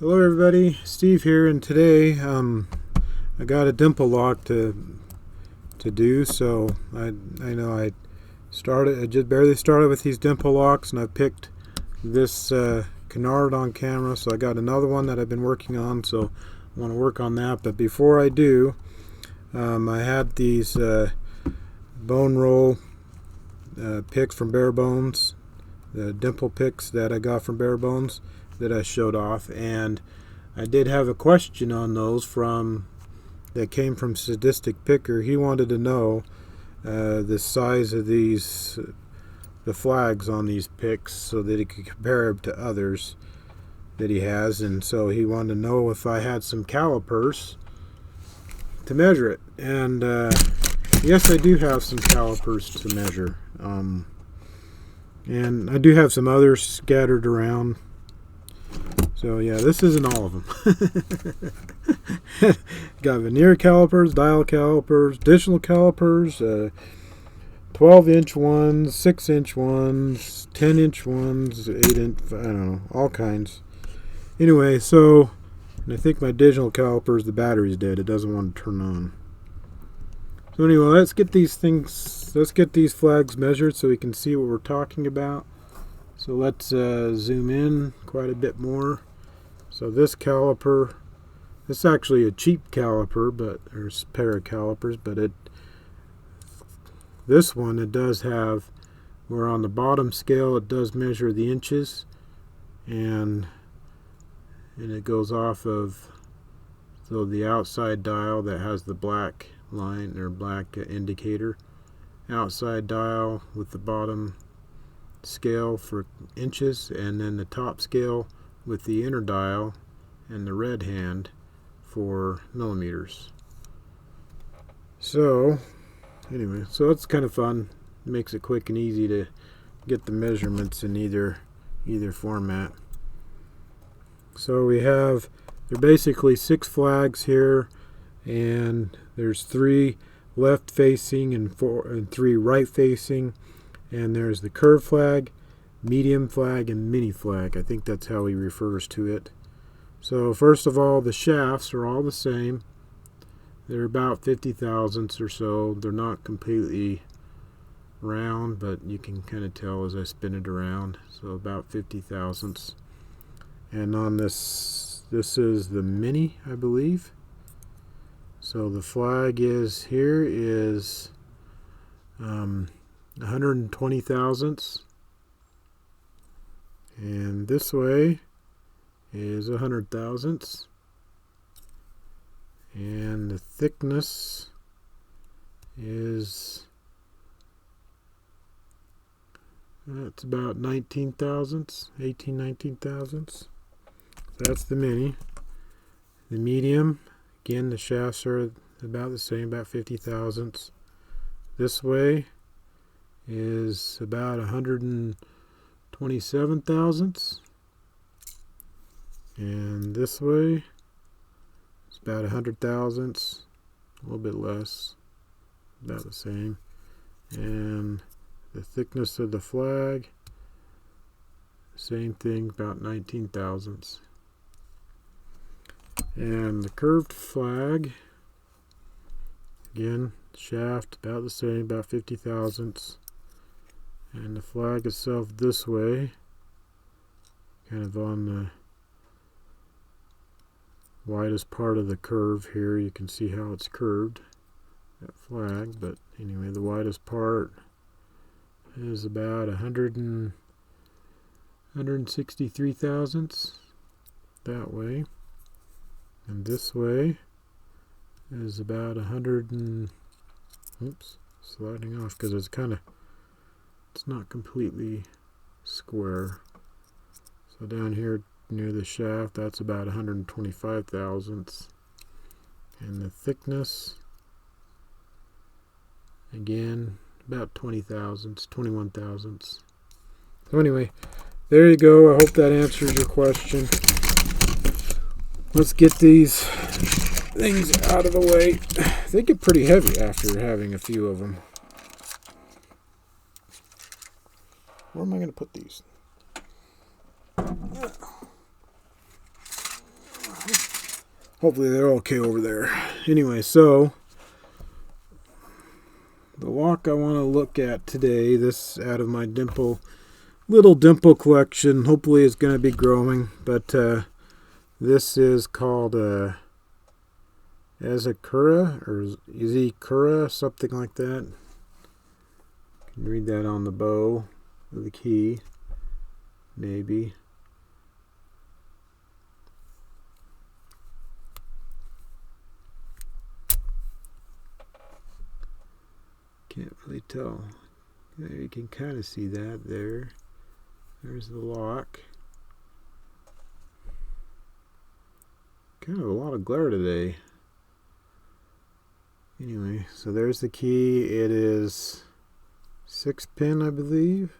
Hello everybody, Steve here, and today I got a dimple lock to do. So I know I just barely started with these dimple locks, and I picked this canard on camera. So I got another one that I've been working on, so I want to work on that. But before I do, I had these bone roll picks from Bare Bones, the dimple picks that I got from Bare Bones that I showed off, and I did have a question on those that came from Sadistic Picker. He wanted to know the size of these the flags on these picks so that he could compare them to others that he has, and so he wanted to know if I had some calipers to measure it. And yes, I do have some calipers to measure, and I do have some others scattered around. So yeah, this isn't all of them. Got veneer calipers, dial calipers, digital calipers, 12-inch ones, 6-inch ones, 10-inch ones, 8-inch, I don't know, all kinds. Anyway, so, and I think my digital calipers, the battery's dead. It doesn't want to turn on. So anyway, let's get these flags measured so we can see what we're talking about. So let's zoom in quite a bit more. So this caliper, this is actually a cheap caliper, or pair of calipers, but this one, it does have, where on the bottom scale it does measure the inches, and it goes off of, so the outside dial that has the black line or black indicator, outside dial with the bottom scale for inches, and then the top scale with the inner dial and the red hand for millimeters. So anyway, so it's kind of fun. It makes it quick and easy to get the measurements in either format. So they're basically 6 flags here, and there's 3 left facing and 3 right facing, and there's the curve flag, medium flag, and mini flag. I think that's how he refers to it. So first of all, the shafts are all the same. They're about 50 thousandths or so. They're not completely round, but you can kind of tell as I spin it around. So about 50 thousandths. And on this is the mini, I believe. So the flag is 120 thousandths. And this way is 100 thousandths. And the thickness is, that's about 19 thousandths, 19 thousandths. That's the mini. The medium, again, the shafts are about the same, about 50 thousandths. This way is about 127 thousandths, and this way it's about 100 thousandths, a little bit less, about the same. And the thickness of the flag, same thing, about 19 thousandths. And the curved flag, again, shaft about the same, about 50 thousandths. And the flag itself this way, kind of on the widest part of the curve here. You can see how it's curved, that flag. But anyway, the widest part is about 163 thousandths that way. And this way is about 100 and, oops, sliding off because it's not completely square. So down here near the shaft, that's about 125 thousandths. And the thickness, again, about 20 thousandths, 21 thousandths. So anyway, there you go. I hope that answers your question. Let's get these things out of the way. They get pretty heavy after having a few of them. Where am I going to put these? hopefully they're okay over there. Anyway, so the lock I want to look at today, this out of my little dimple collection, hopefully it's going to be growing, but this is called EZCURRA or EZCURRA, something like that. You can read that on the bow of the key, maybe. Can't really tell. There, you can kind of see that there. There's the lock. Kind of a lot of glare today. Anyway, so there's the key. It is 6-pin, I believe.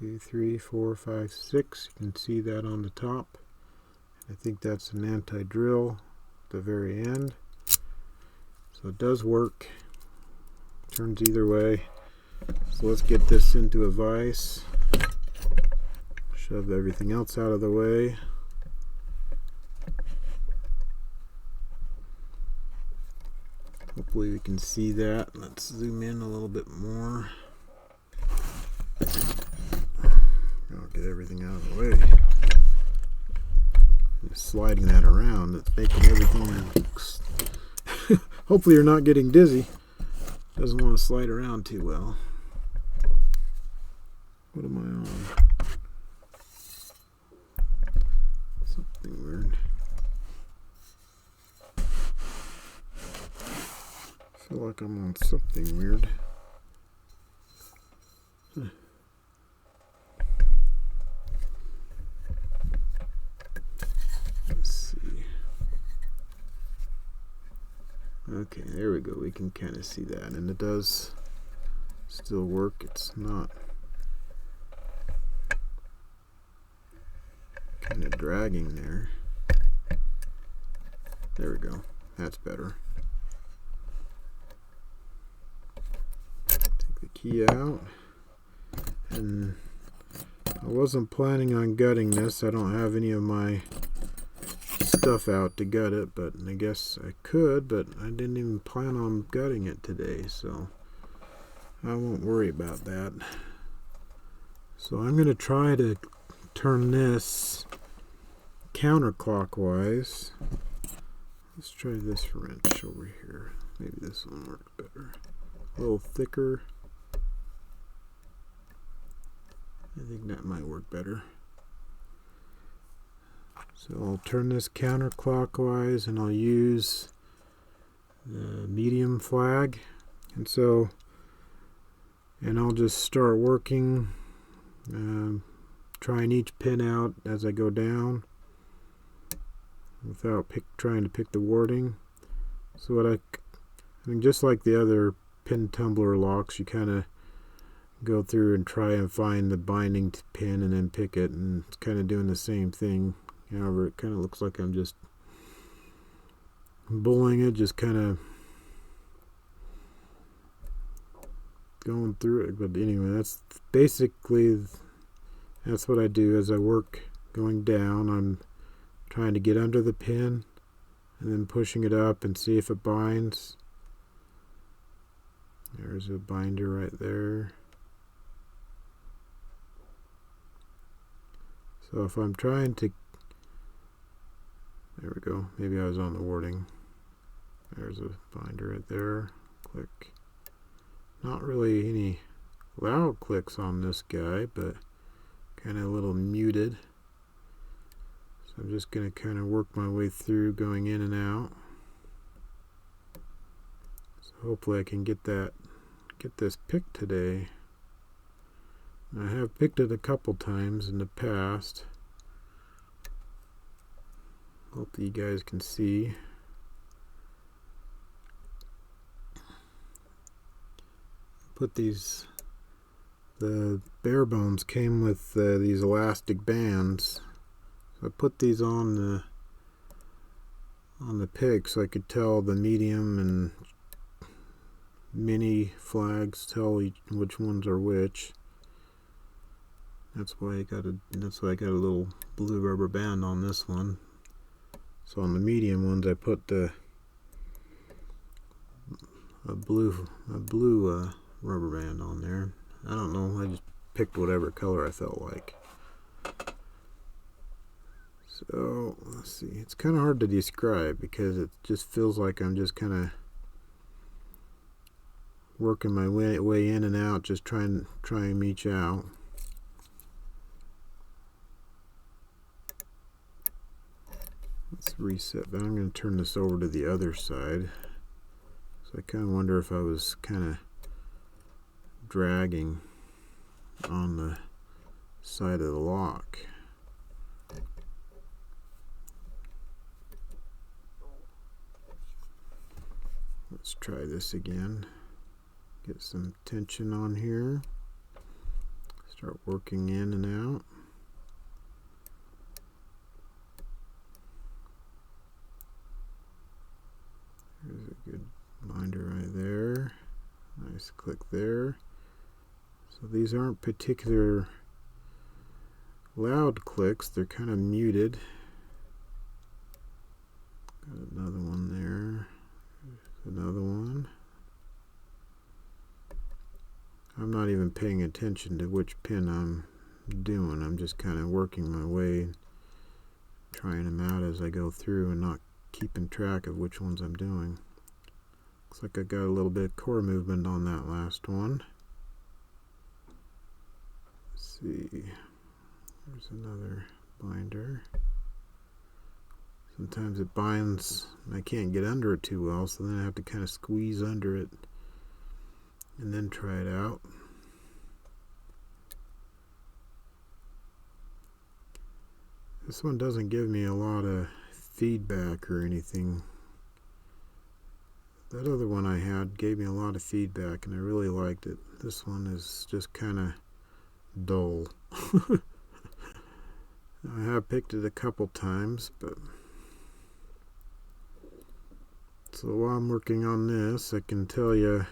2, 3, 4, 5, 6. You can see that on the top. I think that's an anti-drill at the very end. So it does work. Turns either way. So let's get this into a vise. Shove everything else out of the way. Hopefully we can see that. Let's zoom in a little bit more. I'll get everything out of the way. Just sliding that around, it's making everything. Hopefully you're not getting dizzy. Doesn't want to slide around too well. What am I on? Something weird. I feel like I'm on something weird. Let's see. Okay, there we go. We can kind of see that, and it does still work. It's not kind of dragging there. There we go. That's better. Take the key out, and I wasn't planning on gutting this. I don't have any of my stuff out to gut it, but I guess I could, but I didn't even plan on gutting it today, so I won't worry about that. So I'm going to try to turn this counterclockwise. Let's try this wrench over here. Maybe this one works better. A little thicker. I think that might work better. So I'll turn this counterclockwise, and I'll use the medium flag. And I'll just start working, trying each pin out as I go down without trying to pick the wording. So I mean, just like the other pin tumbler locks, you kind of go through and try and find the binding pin and then pick it, and it's kind of doing the same thing. However, it kind of looks like I'm just bullying it, just kind of going through it. But anyway, that's what I do as I work going down. I'm trying to get under the pin and then pushing it up and see if it binds. There's a binder right there. So if I'm trying to, there we go, maybe I was on the wording. There's a binder right there. Click. Not really any loud clicks on this guy, but kind of a little muted. So I'm just going to kind of work my way through, going in and out. So hopefully I can get this picked today. I have picked it a couple times in the past. Hopefully you guys can see. Put the bare bones came with these elastic bands. So I put these on the pick so I could tell the medium and mini flags, tell which ones are which. That's why I got a little blue rubber band on this one. So on the medium ones I put a blue rubber band on there. I don't know, I just picked whatever color I felt like. So let's see, it's kind of hard to describe because it just feels like I'm just kind of working my way in and out, just trying each out. Let's reset that. I'm going to turn this over to the other side. So I kind of wonder if I was kind of dragging on the side of the lock. Let's try this again. Get some tension on here. Start working in and out. There's a good binder right there. Nice click there. So these aren't particular loud clicks, they're kind of muted. Got another one there. There's another one. I'm not even paying attention to which pin I'm doing. I'm just kind of working my way, trying them out as I go through and not keeping track of which ones I'm doing. Looks like I got a little bit of core movement on that last one. Let's see. There's another binder. Sometimes it binds and I can't get under it too well, so then I have to kind of squeeze under it and then try it out. This one doesn't give me a lot of feedback or anything. That other one I had gave me a lot of feedback and I really liked it. This one is just kind of dull. I have picked it a couple times, but so while I'm working on this, I can tell you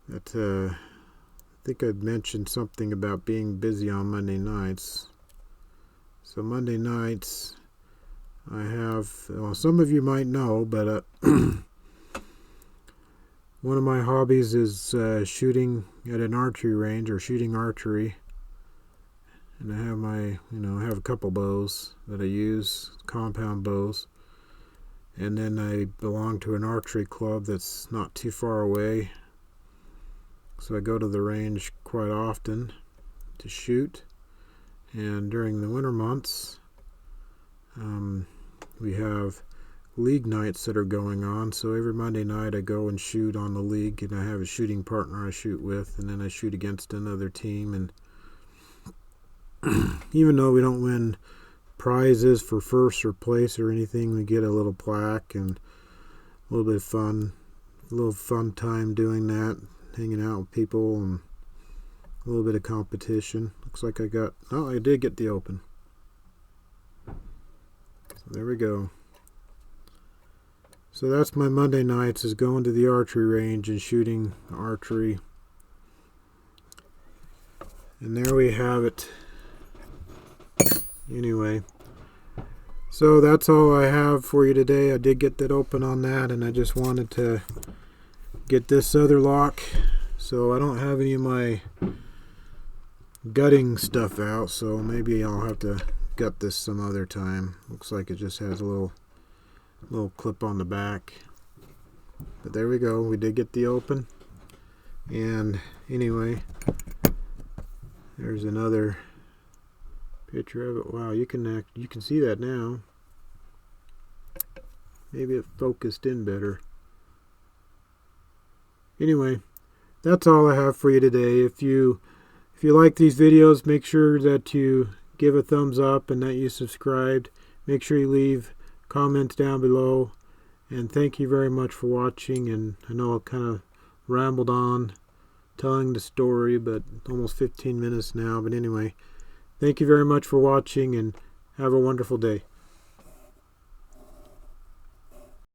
that I think I'd mentioned something about being busy on Monday nights. So Monday nights I have, well, some of you might know, but one of my hobbies is shooting at an archery range, or shooting archery. And I have my, I have a couple bows that I use, compound bows. And then I belong to an archery club that's not too far away. So I go to the range quite often to shoot. And during the winter months, we have league nights that are going on. So every Monday night I go and shoot on the league, and I have a shooting partner I shoot with, and then I shoot against another team. And even though we don't win prizes for first or place or anything, we get a little plaque and a little bit of fun, a little fun time doing that, hanging out with people, and a little bit of competition. Looks like I did get the open. So there we go. So that's my Monday nights, is going to the archery range and shooting archery. And there we have it. Anyway, so that's all I have for you today. I did get that open on that, and I just wanted to get this other lock. So I don't have any of my gutting stuff out, so maybe I'll have to gut this some other time. Looks like it just has a little clip on the back. But there we go. We did get the open. And anyway, there's another picture of it. Wow, you can see that now. Maybe it focused in better. Anyway, that's all I have for you today. If you like these videos, make sure that you give a thumbs up and that you subscribed. Make sure you leave comments down below. And thank you very much for watching. And I know I kind of rambled on telling the story, but almost 15 minutes now. But anyway, thank you very much for watching, and have a wonderful day.